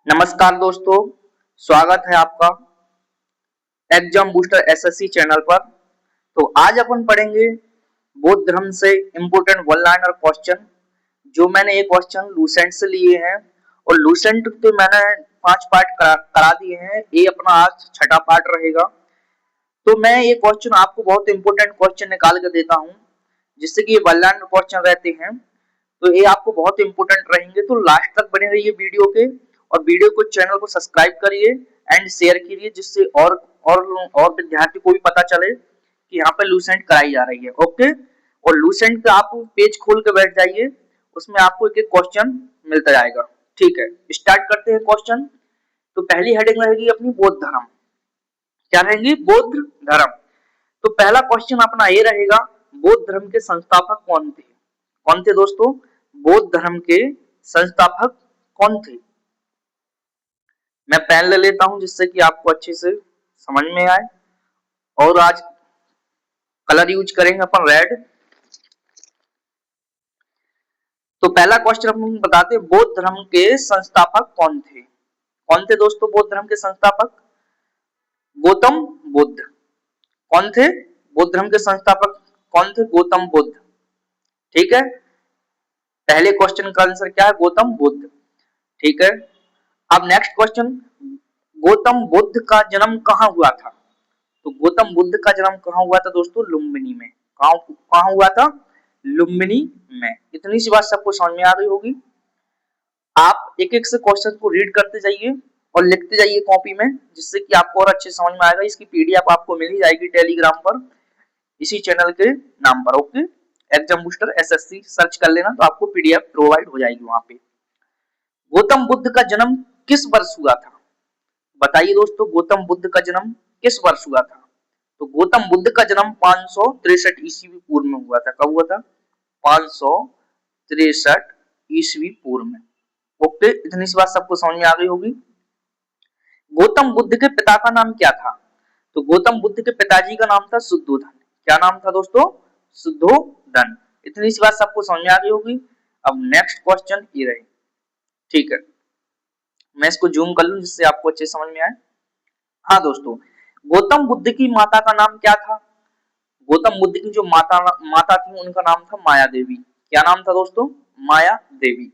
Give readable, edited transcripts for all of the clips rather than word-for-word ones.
नमस्कार दोस्तों, स्वागत है आपका एग्जाम बूस्टर एसएससी चैनल पर। तो आज अपन पढ़ेंगे बौद्ध धर्म से इम्पोर्टेंट वन लाइनर क्वेश्चन। जो मैंने ये क्वेश्चन लूसेंट से लिए हैं और लूसेंट के मैंने 5 पार्ट करा दिए हैं। ये अपना आज छठा पार्ट रहेगा। तो मैं ये क्वेश्चन आपको बहुत इंपॉर्टेंट क्वेश्चन निकाल के देता हूँ, जिससे कि ये वन लाइनर क्वेश्चन रहते हैं। तो ये आपको बहुत इंपॉर्टेंट रहेंगे, तो लास्ट तक बने रहिए वीडियो के और वीडियो को चैनल को सब्सक्राइब करिए एंड शेयर कीजिए, जिससे और विद्यार्थी को भी पता चले कि यहाँ पे लूसेंट कराई जा रही है। ओके, और लूसेंट का आप पेज खोल के बैठ जाइए, उसमें आपको एक एक क्वेश्चन मिलता जाएगा। ठीक है, स्टार्ट करते हैं क्वेश्चन। तो पहली हेडिंग रहेगी अपनी बौद्ध धर्म। क्या रहेंगी? बौद्ध धर्म। तो पहला क्वेश्चन अपना ये रहेगा, बौद्ध धर्म के संस्थापक कौन थे? कौन थे दोस्तों? बौद्ध धर्म के संस्थापक कौन थे? मैं पेन ले लेता हूं जिससे कि आपको अच्छे से समझ में आए। और आज कलर यूज करेंगे अपन रेड। तो पहला क्वेश्चन हम बताते हैं, बौद्ध धर्म के संस्थापक कौन थे? कौन थे दोस्तों बौद्ध धर्म के संस्थापक? गौतम बुद्ध। कौन थे बौद्ध धर्म के संस्थापक? कौन थे? गौतम बुद्ध। ठीक है, पहले क्वेश्चन का आंसर क्या है? गौतम बुद्ध। ठीक है, अब नेक्स्ट क्वेश्चन, गौतम बुद्ध का जन्म कहाँ हुआ था? तो गौतम बुद्ध का जन्म कहाँ हुआ था दोस्तों? लुम्बिनी में। कहाँ हुआ था? लुम्बिनी में। इतनी सी बात सबको समझ में आ गई होगी। आप एक एक से क्वेश्चन को रीड करते जाइए और लिखते जाइए कॉपी में, जिससे कि आपको और अच्छे समझ में आएगा। इसकी पीडीएफ आपको मिल ही जाएगी टेलीग्राम पर, इसी चैनल के नाम पर। Okay, exam booster SSC search कर लेना तो आपको पीडीएफ प्रोवाइड हो जाएगी वहां पे। गौतम बुद्ध का जन्म किस वर्ष हुआ था? बताइए दोस्तों, गौतम बुद्ध का जन्म किस वर्ष हुआ था? तो गौतम बुद्ध का जन्म 563 ईस्वी पूर्व में हुआ था। कब हुआ था? 563 ईस्वी पूर्व में। ओके, इतनी सी बात सबको समझ में आ गई होगी। गौतम बुद्ध के पिता का नाम क्या था? तो गौतम बुद्ध के पिताजी का नाम था शुद्धोधन। क्या नाम था दोस्तों? शुद्धोधन। इतनी सी बात सबको समझ में आ गई होगी। अब नेक्स्ट क्वेश्चन ये रही। ठीक है, मैं इसको जूम कर लूं जिससे आपको अच्छे समझ में आए। हाँ दोस्तों, गौतम बुद्ध की माता का नाम क्या था? गौतम बुद्ध की जो माता थी उनका नाम था माया देवी। क्या नाम था दोस्तों? माया देवी।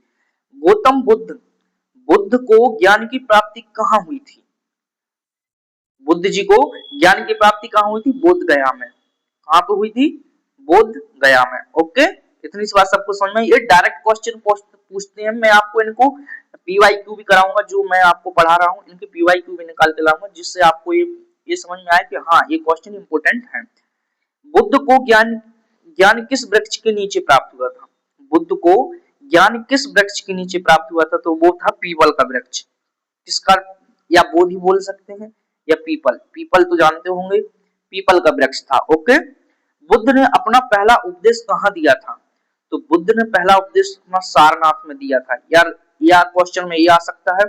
गौतम बुद्ध को ज्ञान की प्राप्ति कहाँ हुई थी? बुद्ध जी को ज्ञान की प्राप्ति कहाँ हुई थी? बोध गया में। कहाँ पे हुई थी? बोध गया में। ओके, इतनी सी बात सबको समझ में। ये डायरेक्ट क्वेश्चन पूछते हैं। मैं आपको इनको पीवाईक्यू भी कराऊंगा, जो मैं आपको पढ़ा रहा हूँ इनके पीवाईक्यू भी निकाल के लाऊंगा, जिससे आपको ये समझ में आए कि हाँ ये क्वेश्चन इंपोर्टेंट है। बुद्ध को ज्ञान ज्ञान किस वृक्ष के नीचे प्राप्त हुआ था? बुद्ध को ज्ञान किस वृक्ष के नीचे प्राप्त हुआ था? तो वो था पीपल का वृक्ष। किसका? या बोधि बोल सकते हैं या पीपल। पीपल तो जानते होंगे, पीपल का वृक्ष था। ओके, बुद्ध ने अपना पहला उपदेश कहाँ दिया था? तो बुद्ध ने पहला उपदेश अपना सारनाथ में दिया था। यार क्वेश्चन में ये आ सकता है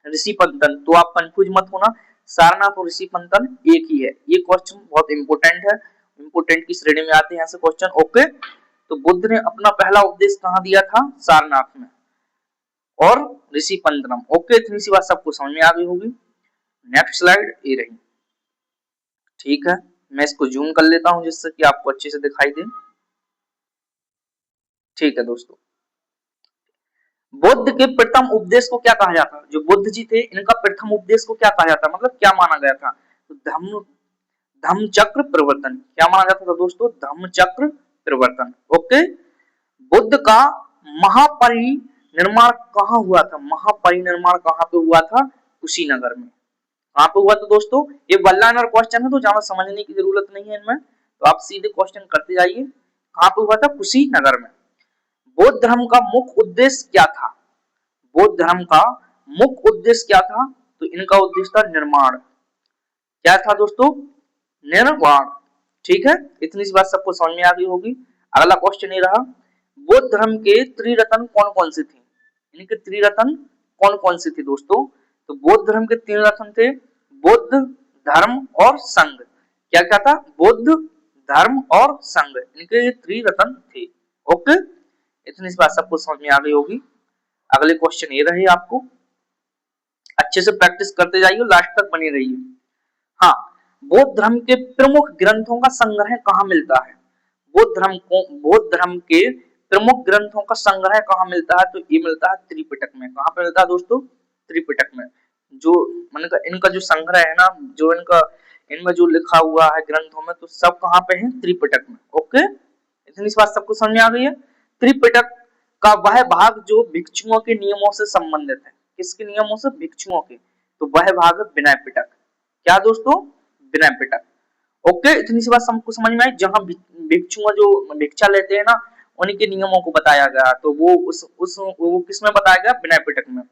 ऋषि पंतन, तो आप कंफ्यूज मत होना। सारनाथ और ऋषि पंतन एक ही है। ये क्वेश्चन बहुत इंपोर्टेंट है, इंपोर्टेंट की श्रेणी में आते हैं ऐसे क्वेश्चन। ओके, तो बुद्ध ने अपना पहला उपदेश कहाँ दिया था? सारनाथ में और ऋषि पंतनम। ओके, इतनी सी बात सबको समझ में आ गई होगी। नेक्स्ट स्लाइड ये रही। ठीक है, मैं इसको जूम कर लेता हूं जिससे कि आपको अच्छे से दिखाई दे। ठीक है दोस्तों, बुद्ध के प्रथम उपदेश को क्या कहा जाता है? जो बुद्ध जी थे इनका प्रथम उपदेश को क्या कहा जाता, मतलब क्या माना गया था? तो धम्म चक्र प्रवर्तन। क्या माना जाता था दोस्तों? धम्म चक्र प्रवर्तन। ओके, बुद्ध का महापरिनिर्वाण कहाँ हुआ था? महापरिनिर्वाण कहाँ पे हुआ था? कुशीनगर में। कहाँ पे हुआ था दोस्तों? ये वन लाइनर क्वेश्चन है तो ज्यादा समझने की जरूरत नहीं है इनमें, तो आप सीधे क्वेश्चन करते जाइए। कहाँ पे हुआ था? कुशीनगर में। बौद्ध धर्म का मुख्य उद्देश्य क्या था? बौद्ध धर्म का मुख्य उद्देश्य क्या था? तो इनका उद्देश्य था निर्माण। क्या था दोस्तों? निर्वाण। ठीक है, इतनी सी बात सबको समझ में आ गई होगी। अगला क्वेश्चन ये रहा, बौद्ध धर्म के त्रिरत्न कौन कौन से थे? इनके त्रिरत्न कौन कौन से थे दोस्तों? तो बौद्ध धर्म के तीन रत्न थे, बुद्ध, धर्म और संघ। क्या क्या था? बुद्ध, धर्म और संघ, इनके त्रिरत्न थे। ओके, इतनी सी बात सबको समझ में आ गई होगी। अगले क्वेश्चन ये रहे आपको, अच्छे से प्रैक्टिस करते जाइए, लास्ट तक बने रहिए। हाँ, बौद्ध धर्म के प्रमुख ग्रंथों का संग्रह कहाँ मिलता है? बौद्ध धर्म के प्रमुख ग्रंथों का संग्रह कहाँ मिलता है? तो ये मिलता है त्रिपिटक में। कहाँ पे मिलता है दोस्तों? त्रिपिटक में। जो मैंने इनका जो संग्रह है ना, जो इनमें जो लिखा हुआ है ग्रंथों में, तो सब कहाँ पे है? त्रिपिटक में। ओके, इतनी बात सबको समझ में आ गई है। त्रिपिटक का वह भाग जो भिक्षुओं के नियमों से संबंधित है। किसके नियमों से? भिक्षुओं के। तो वह भाग है विनय पिटक। क्या दोस्तों? विनय पिटक। ओके, इतनी सी बात सबको समझ में आई। जहां भिक्षुआ जो भिक्षा लेते हैं ना, उन्हीं के नियमों को बताया गया, तो वो किस में बताया गया? विनय पिटक में।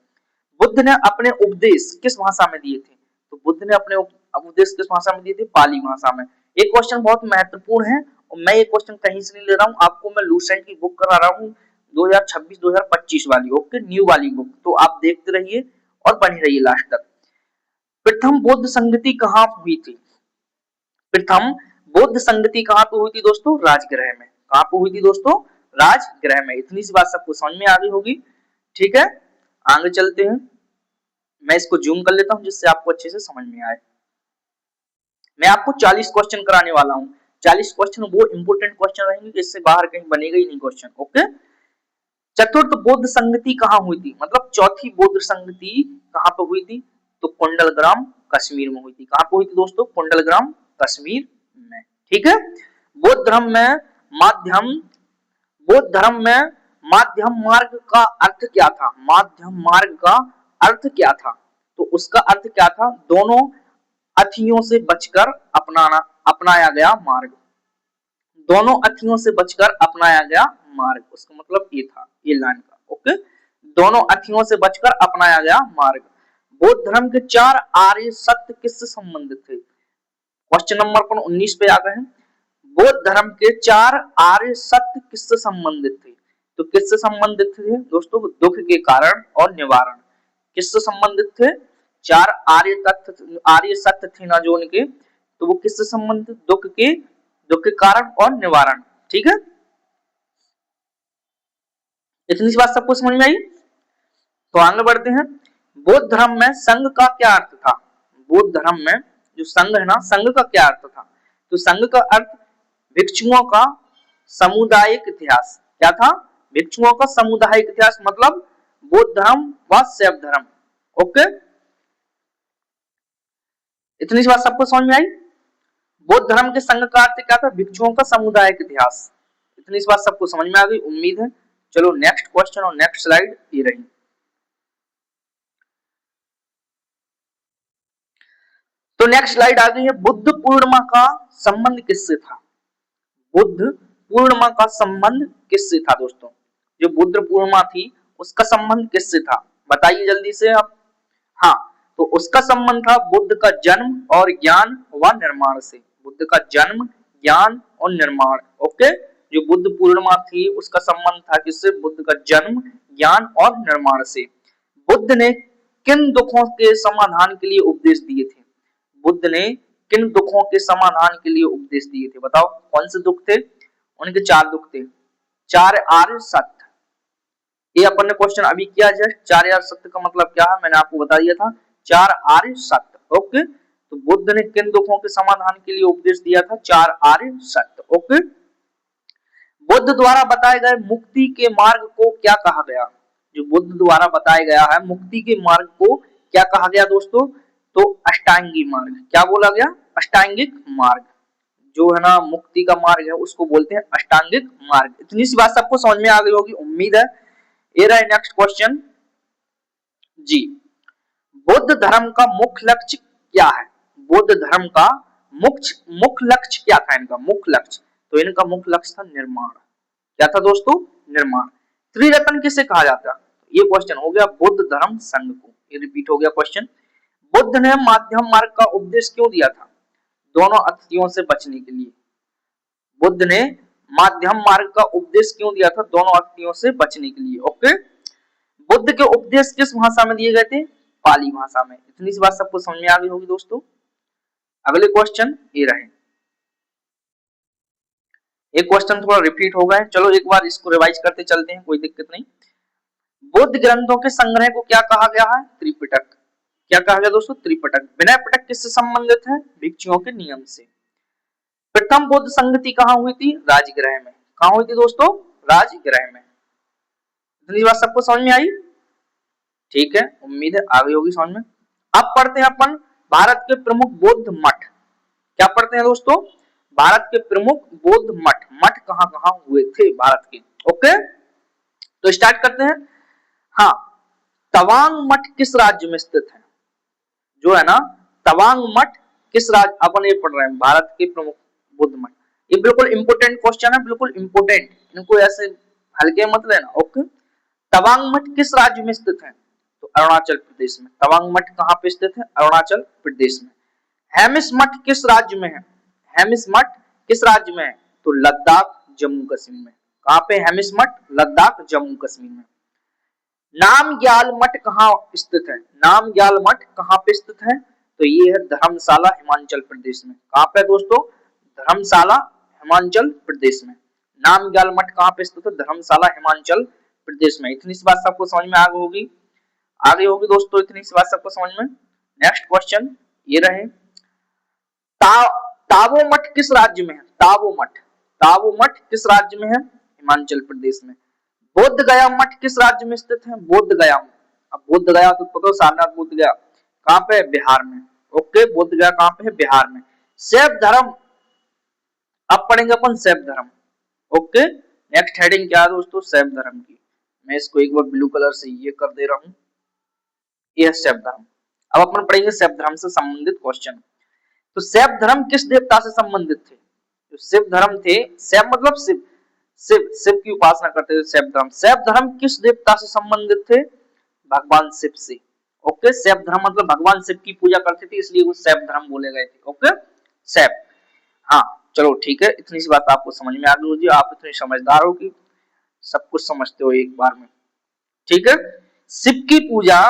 बुद्ध ने अपने उपदेश किस भाषा में दिए थे? तो बुद्ध ने अपने उपदेश किस भाषा में दिए थे? पाली भाषा में। एक क्वेश्चन बहुत महत्वपूर्ण है और मैं ये क्वेश्चन कहीं से नहीं ले रहा हूँ, आपको मैं लूसेंट की बुक करा रहा हूँ 2026-2025 वाली। ओके, न्यू वाली बुक। तो आप देखते रहिए और बने रहिए लास्ट तक। प्रथम बौद्ध संगति कहाँ हुई थी? प्रथम बौद्ध संगति कहाँ पे हुई थी दोस्तों? राजगृह में। कहाँ पे हुई थी दोस्तों? राजगृह में। इतनी सी बात सबको समझ में आ गई होगी। ठीक है, आगे चलते हैं। मैं इसको जूम कर लेता हूं जिससे आपको अच्छे से समझ में आए। मैं आपको 40 क्वेश्चन कराने वाला हूं। 40 क्वेश्चन वो इंपोर्टेंट क्वेश्चन रहेंगे जिससे बाहर कहीं बनेगा ही नहीं क्वेश्चन। ओके, चतुर्थ बौद्ध संगति कहाँ हुई थी? मतलब चौथी बौद्ध संगति कहाँ पे हुई थी? तो कुंडलग्राम कश्मीर में हुई थी। कहाँ पे हुई थी दोस्तों? कुंडलग्राम कश्मीर में। ठीक है। बौद्ध धर्म में माध्यम बौद्ध धर्म में माध्यम मार्ग का अर्थ क्या था? माध्यम मार्ग का अर्थ क्या था? तो उसका अर्थ क्या था? दोनों अथियों से बचकर अपनाया गया मार्ग। दोनों अथियों से बचकर अपनाया गया मार्ग, उसका मतलब ये था, ये लाइन का। ओके, दोनों अथियों से बचकर अपनाया गया मार्ग। बौद्ध धर्म के 4 आर्य सत्य किससे संबंधित थे? क्वेश्चन नंबर 19 पे आ गए हैं। बौद्ध धर्म के 4 आर्य सत्य किससे संबंधित थे? तो किससे संबंधित थे दोस्तों? दुख के कारण और निवारण। किससे संबंधित थे? 4 आर्य सत्य थे ना जो उनके, तो वो किससे संबंधित? दुख के कारण और निवारण। ठीक है, इतनी सी बात सबको समझ में आई। तो आगे बढ़ते हैं। बौद्ध धर्म में संघ का क्या अर्थ था? बौद्ध धर्म में जो संघ है ना, संघ का क्या अर्थ था? तो संघ का अर्थ भिक्षुओं का सामुदायिक इतिहास। क्या था? भिक्षुओं का सामुदायिक इतिहास, मतलब बौद्ध धर्म व शैव धर्म। ओके, इतनी सी बात सबको समझ में आई। बौद्ध धर्म के संघ का अर्थ क्या था? भिक्षुओं का सामुदायिक इतिहास। इतनी सी बात सबको समझ में आ गई उम्मीद है। चलो नेक्स्ट क्वेश्चन और नेक्स्ट स्लाइड ये रही। तो नेक्स्ट स्लाइड आ गई है। बुद्ध पूर्णिमा का संबंध किससे था? बुद्ध पूर्णिमा का संबंध किससे था दोस्तों? जो बुद्ध पूर्णिमा थी उसका संबंध किससे था? बताइए जल्दी से आप। हाँ, तो उसका संबंध था बुद्ध का जन्म और ज्ञान व निर्माण से। बुद्ध का जन्म, ज्ञान और निर्माण। ओके, जो बुद्ध पूर्णिमा थी उसका संबंध था किससे? बुद्ध का जन्म, ज्ञान और निर्माण से। बुद्ध ने किन दुखों के समाधान के लिए उपदेश दिए थे? बुद्ध ने किन दुखों के समाधान के लिए उपदेश दिए थे? बताओ कौन से दुख थे? उनके 4 दुख थे। 4 आर्य सत्य, ये अपन ने क्वेश्चन अभी किया जस्ट। 4 आर्य सत्य का मतलब क्या है मैंने आपको बता दिया था। 4 आर्य सत्य। ओके, तो बुद्ध ने किन दुखों के समाधान के लिए उपदेश दिया था? 4 आर्य सत्य। ओके, बुद्ध द्वारा बताए गए मुक्ति के मार्ग को क्या कहा गया? जो बुद्ध द्वारा बताया गया है मुक्ति के मार्ग को क्या कहा गया दोस्तों? तो अष्टांगी मार्ग। क्या बोला गया? अष्टांगिक मार्ग। जो है ना मुक्ति का मार्ग है उसको बोलते हैं अष्टांगिक मार्ग। इतनी सी बात सबको समझ में आ गई होगी उम्मीद है। ये रहा नेक्स्ट क्वेश्चन जी। बौद्ध धर्म का मुख्य लक्ष्य क्या है? बौद्ध धर्म का मुख्य लक्ष्य क्या था? इनका मुख्य लक्ष्य, तो इनका मुख्य लक्ष्य था निर्माण। क्या था दोस्तों? निर्माण। त्रिरत्न किसे कहा जाता है? ये क्वेश्चन हो गया बुद्ध धर्म संघ को। ये रिपीट हो गया क्वेश्चन। बुद्ध ने माध्यम मार्ग का उपदेश क्यों दिया था? दोनों अतिथियों से बचने के लिए। बुद्ध ने माध्यम मार्ग का उपदेश क्यों दिया था? दोनों अतिथियों से बचने के लिए। ओके, बुद्ध के उपदेश किस भाषा में दिए गए थे? पाली भाषा में। इतनी सी बात सबको समझ में आ गई होगी दोस्तों। अगले क्वेश्चन ये रहे। एक क्वेश्चन थोड़ा रिपीट हो गए, चलो एक बार इसको रिवाइज करते चलते हैं, कोई दिक्कत नहीं। बुद्ध ग्रंथों के संग्रह को क्या कहा गया है? त्रिपिटक। क्या कहा गया दोस्तों? त्रिपिटक। विनय पिटक किससे संबंधित है? भिक्षुओं के नियम से। प्रथम बौद्ध संगति कहाँ हुई थी? राजगृह में। कहाँ हुई थी दोस्तों? राजगृह में। इतनी बात सबको समझ में आई? ठीक है, उम्मीद है आ गई होगी समझ में। अब पढ़ते हैं अपन भारत के प्रमुख बौद्ध मठ। क्या पढ़ते हैं दोस्तों? भारत के प्रमुख बौद्ध मठ। मठ कहां कहां हुए थे भारत के? ओके, तो स्टार्ट करते हैं। हाँ, तवांग मठ किस राज्य में स्थित है? जो है ना, तवांग मठ किस राज्य, अपन ये पढ़ रहे हैं भारत के प्रमुख बौद्ध मठ। ये बिल्कुल इंपोर्टेंट क्वेश्चन है, बिल्कुल इंपोर्टेंट, इनको ऐसे हल्के मत लेना। ओके, तवांग मठ किस राज्य में स्थित है? तो अरुणाचल प्रदेश में। तवांग मठ कहां पे स्थित है? अरुणाचल प्रदेश में। हेमिस मठ किस राज्य में है? हेमिस मठ किस राज्य में है? तो लद्दाख, जम्मू कश्मीर में। कहां पे हेमिस मठ? लद्दाख, जम्मू कश्मीर में। नामग्याल मठ कहां स्थित है? नामग्याल मठ कहां पे स्थित है? तो ये है धर्मशाला, हिमाचल प्रदेश में। कहां पे दोस्तों? धर्मशाला, हिमाचल प्रदेश में। नामग्याल मठ कहां पे स्थित है? धर्मशाला, हिमाचल प्रदेश में। इतनी सी बात सबको समझ में आ गई होगी, आ गई होगी दोस्तों, इतनी सी बात सबको समझ में। नेक्स्ट क्वेश्चन ये रहे, तावो मठ किस राज्य में है? तावो मठ, तावो मठ किस राज्य में है? हिमाचल प्रदेश में। बोध गया मठ किस राज्य में स्थित है? बोध गया। अब बोध गया तो पता, सारनाथ बोध गया कहां पे? बिहार में। ओके, बोध गया कहां पे है? बिहार में। शैव धर्म, अब पढ़ेंगे अपन शैव धर्म। ओके, नेक्स्ट हेडिंग क्या है दोस्तों? शैव धर्म की। मैं इसको एक बार ब्लू कलर से ये कर दे रहा हूं, ये शैव धर्म। अब अपन पढ़ेंगे शैव धर्म से संबंधित क्वेश्चन। तो शैव धर्म किस देवता से संबंधित थे? जो शिव धर्म थे, शैव मतलब शिव, शिव शिव की उपासना करते थे शैव धर्म। शैव धर्म किस देवता से संबंधित थे? भगवान शिव से। ओके, शैव धर्म मतलब भगवान शिव की पूजा करते थे, इसलिए वो शैव धर्म बोले गए थे। ओके, शैव। हाँ, चलो ठीक है, इतनी सी बात आपको समझ में आ गई होगी, आप इतने समझदार हो कि सब कुछ समझते हो एक बार में। ठीक है, शिव की पूजा,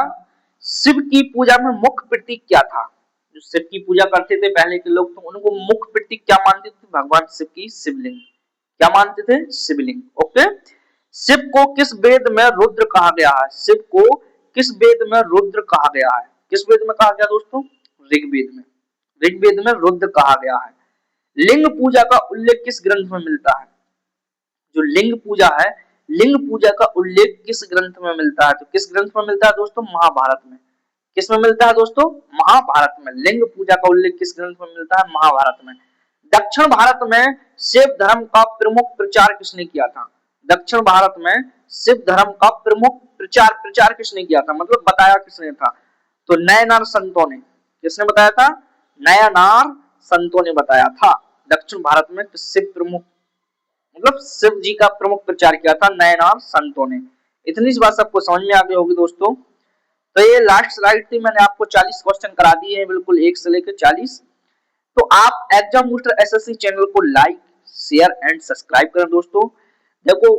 शिव की पूजा में मुख्य प्रतीक क्या था? जो शिव की पूजा करते थे पहले के लोग, तो उनको मुख्य प्रतीक क्या मानते थे? भगवान शिव की शिवलिंग। क्या मानते थे? शिवलिंग। ओके, शिव को किस वेद में रुद्र कहा गया है? शिव को किस वेद में रुद्र कहा गया है? किस वेद में कहा गया दोस्तों? ऋग्वेद में। ऋग्वेद में रुद्र कहा गया है। लिंग पूजा का उल्लेख किस ग्रंथ में मिलता है? जो लिंग पूजा है, लिंग पूजा का उल्लेख किस ग्रंथ में मिलता है? तो किस ग्रंथ में मिलता है दोस्तों? महाभारत में। किस में मिलता है दोस्तों? महाभारत में। लिंग पूजा का उल्लेख किस ग्रंथ में मिलता है? महाभारत में। दक्षिण भारत में शिव धर्म का प्रमुख प्रचार किसने किया था? दक्षिण भारत में शिव धर्म का प्रमुख प्रचार, प्रचार किसने किया था, मतलब बताया किसने था? तो नयनार संतों ने। किसने बताया था? नयनार संतों ने बताया था। दक्षिण भारत में शिव प्रमुख, मतलब शिव जी का प्रमुख प्रचार किया था नयनार संतों ने। इतनी सी बात सबको समझ में आ गई होगी दोस्तों। तो ये लास्ट स्लाइड थी, मैंने आपको 40 क्वेश्चन करा दिए हैं, बिल्कुल 1 से लेकर 40। तो आप एग्जाम बूस्टर एसएससी चैनल को लाइक, शेयर एंड सब्सक्राइब करें दोस्तों। देखो,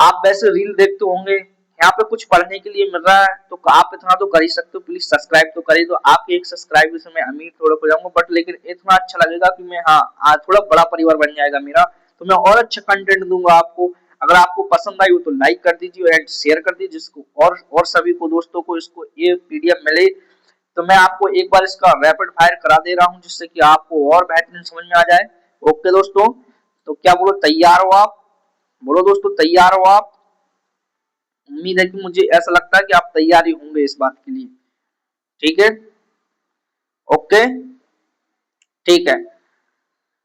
आप वैसे रील देखते होंगे, यहाँ पे कुछ पढ़ने के लिए मिल रहा है, तो आप इतना तो कर ही सकते हो, प्लीज सब्सक्राइब तो करिए। तो आपके एक सब्सक्राइब से मैं अमीर थोड़ा हो जाऊंगा, बट लेकिन इतना अच्छा लगेगा कि मैं, हाँ, आज थोड़ा बड़ा परिवार बन जाएगा मेरा, तो मैं और अच्छा कंटेंट दूंगा आपको। अगर आपको पसंद आई हो तो लाइक कर दीजिए एंड शेयर कर दीजिए, जिसको और सभी को दोस्तों को इसको ये पीडीएफ मिले। तो मैं आपको एक बार इसका रैपिड फायर करा दे रहा हूं, जिससे कि आपको और बेहतरीन समझ में आ जाए। ओके दोस्तों, तो क्या बोलो, तैयार हो आप? बोलो दोस्तों, तैयार हो आप? उम्मीद है कि मुझे ऐसा लगता है कि आप तैयार ही होंगे इस बात के लिए। ठीक है, ओके, ठीक है।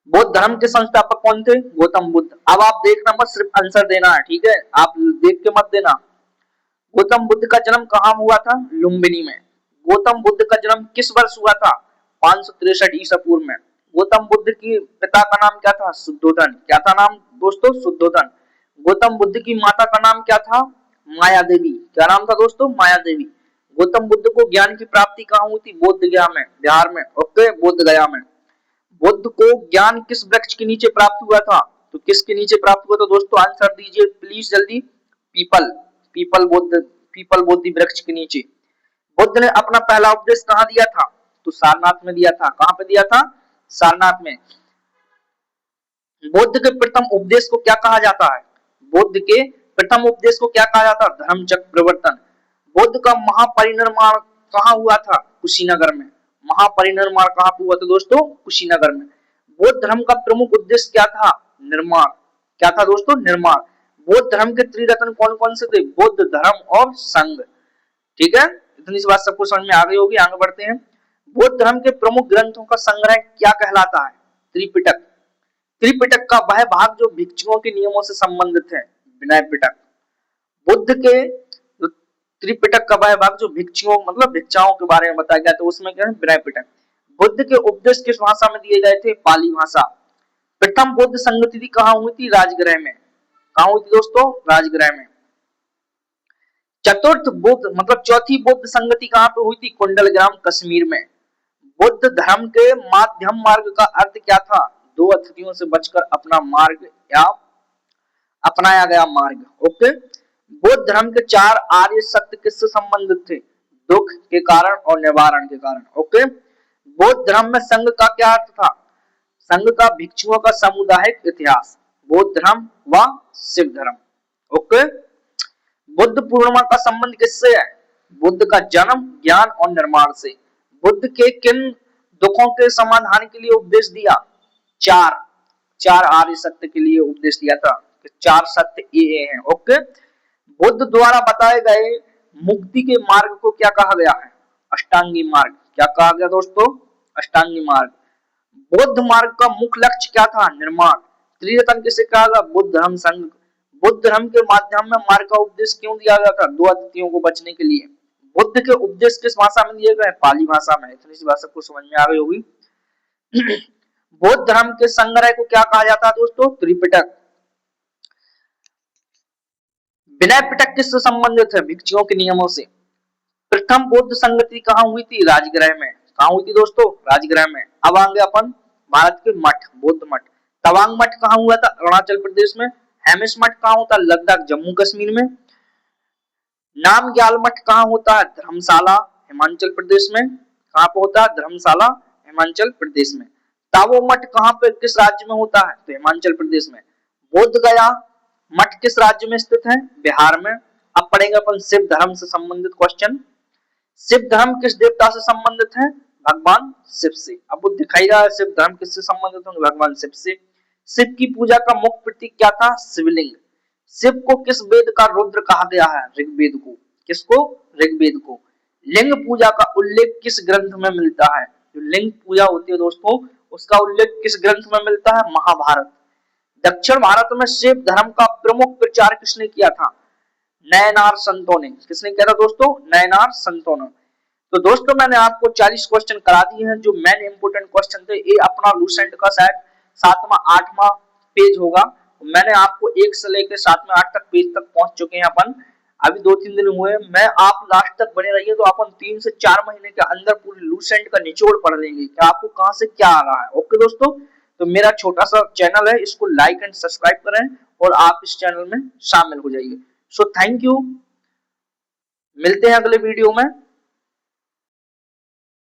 बौद्ध धर्म के संस्थापक कौन थे? गौतम बुद्ध। अब आप देखना मत, सिर्फ आंसर देना है, ठीक है? आप देख के मत देना। गौतम बुद्ध का जन्म कहां हुआ था? लुम्बिनी में। गौतम बुद्ध का जन्म किस वर्ष हुआ था? 563 ईसा पूर्व में। गौतम बुद्ध की पिता का नाम क्या था? शुद्धोधन। क्या था नाम दोस्तों? शुद्धोधन। गौतम बुद्ध की माता का नाम क्या था? माया देवी। क्या नाम था दोस्तों? माया देवी। गौतम बुद्ध को ज्ञान की प्राप्ति कहां हुई थी? बोध गया में, बिहार में। ओके, बोध गया में। बुद्ध को ज्ञान किस वृक्ष के नीचे प्राप्त हुआ था? तो किसके नीचे प्राप्त हुआ था दोस्तों? आंसर दीजिए प्लीज जल्दी। पीपल, पीपल बोधि वृक्ष के नीचे। बुद्ध ने अपना पहला उपदेश कहां दिया था? तो सारनाथ में दिया था। कहां पे दिया था? सारनाथ में। बुद्ध के प्रथम उपदेश को क्या कहा जाता है? बुद्ध के प्रथम उपदेश को क्या कहा जाता है? धर्मचक्र प्रवर्तन। बुद्ध का महापरिनिर्वाण कहां हुआ था? कुशीनगर में। महापरिनिर्वाण कहाँ पे हुआ था दोस्तों? कुशीनगर में। बौद्ध धर्म का प्रमुख उद्देश्य क्या था? निर्माण। क्या था दोस्तों? निर्माण। बौद्ध धर्म के त्रिरत्न कौन कौन से थे? बुद्ध, धर्म और संघ। ठीक है, इतनी सी बात सबको समझ में आ गई होगी। आगे बढ़ते हैं। बौद्ध धर्म के प्रमुख ग्रंथों का संग्रह क्या कहलाता है? त्रिपिटक। त्रिपिटक का वह भाग जो भिक्षुओं के नियमों से संबंधित है, विनय पिटक। बुद्ध के त्रिपिटक का वह भाग जो भिक्षुओं मतलब भिक्षाओं के बारे में बताया गया, तो उसमें क्या है? विनय पिटक। बुद्ध के उपदेश किस भाषा में दिए गए थे? पाली भाषा। प्रथम बौद्ध संगति कहाँ हुई थी? राजगृह में। कहाँ हुई थी दोस्तों? राजगृह में। चतुर्थ बुद्ध मतलब चौथी बौद्ध संगति कहाँ पे हुई थी? कुंडलग्राम, कश्मीर में। बुद्ध धर्म के माध्यम मार्ग का अर्थ क्या था? दो अतिथियों से बचकर अपना मार्ग या अपनाया गया मार्ग। ओके। बौद्ध धर्म के चार आर्य सत्य किससे संबंधित थे? दुख के कारण और निवारण के कारण। ओके। बौद्ध धर्म में संघ का क्या अर्थ था? संघ का भिक्षुओं का सामुदायिक इतिहास। बौद्ध धर्म व शिव धर्म। ओके। बुद्ध पूर्णिमा का संबंध किससे है? बुद्ध का जन्म, ज्ञान और निर्माण से। बुद्ध के किन दुखों के समाधान के लिए उपदेश दिया? चार आर्य सत्य के लिए उपदेश दिया था। चार सत्य ये हैं। ओके। बुद्ध द्वारा बताए गए मुक्ति के मार्ग को क्या कहा गया है? अष्टांगी मार्ग। क्या कहा गया दोस्तों? अष्टांगी मार्ग। बौद्ध मार्ग का मुख्य लक्ष्य क्या था? निर्माण। त्रिरत्न किसे कहा गया? बुद्ध, धर्म, संघ। बुद्ध धर्म के माध्यम में मार्ग का उपदेश क्यों दिया गया था? दो अतिथियों को बचने के लिए। बुद्ध के उपदेश किस भाषा में दिए गए? पाली भाषा में। इतनी सी बात सबको समझ में आ गई होगी। बौद्ध धर्म के संग्रह को क्या कहा जाता है दोस्तों? त्रिपिटक। विनय पिटक किससे संबंधित है? भिक्षुओं के नियमों से। प्रथम बौद्ध संगति कहाँ हुई थी? राजगृह में। कहाँ हुई थी दोस्तों? राजगृह में। अब आएंगे अपन भारत के मठ, बौद्ध मठ। तवांग मठ कहाँ हुआ था? अरुणाचल प्रदेश में। हेमिस मठ कहाँ होता है? लद्दाख, जम्मू कश्मीर में। नामग्याल मठ कहाँ होता है? धर्मशाला, हिमाचल प्रदेश में। कहाँ पे होता है? धर्मशाला, हिमाचल प्रदेश में। तावो मठ कहाँ पे किस राज्य में होता है? तो हिमाचल प्रदेश में। बोध गया मठ किस राज्य में स्थित है? बिहार में। अब पढ़ेंगे अपन शिव धर्म से संबंधित क्वेश्चन। शिव धर्म किस देवता से संबंधित है? भगवान शिव से। अब वो दिखाई रहा है शिव धर्म किससे संबंधित होंगे? भगवान शिव से। शिव की पूजा का मुख्य प्रतीक क्या था? शिवलिंग। शिव को किस वेद का रुद्र कहा गया है? ऋग्वेद को। किसको? ऋग्वेद को। लिंग पूजा का उल्लेख किस ग्रंथ में मिलता है? जो लिंग पूजा होती है दोस्तों, उसका उल्लेख किस ग्रंथ में मिलता है? महाभारत। दक्षिण भारत में शिव धर्म का प्रमुख प्रचार किसने किया था? नयनार संतों ने। किसने किया था दोस्तों? नयनार संतों ने। तो दोस्तों मैंने आपको 40 क्वेश्चन करा दिए हैं जो मेन इंपोर्टेंट क्वेश्चन थे। ये अपना लूसेंट का शायद 7वां 8वां पेज होगा। मैंने आपको 1 से लेकर 7 में 8 तक पेज तक पहुंच चुके हैं अपन। अभी 2-3 दिन हुए। मैं आप लास्ट तक बने रहिए तो अपन 3 से 4 महीने के अंदर पूरी लूसेंट का निचोड़ पढ़ लेंगे कि आपको कहां से क्या आ रहा है। ओके दोस्तों, तो मेरा छोटा सा चैनल है, इसको लाइक एंड सब्सक्राइब करें और आप इस चैनल में शामिल हो जाइए। सो थैंक यू, मिलते हैं अगले वीडियो में।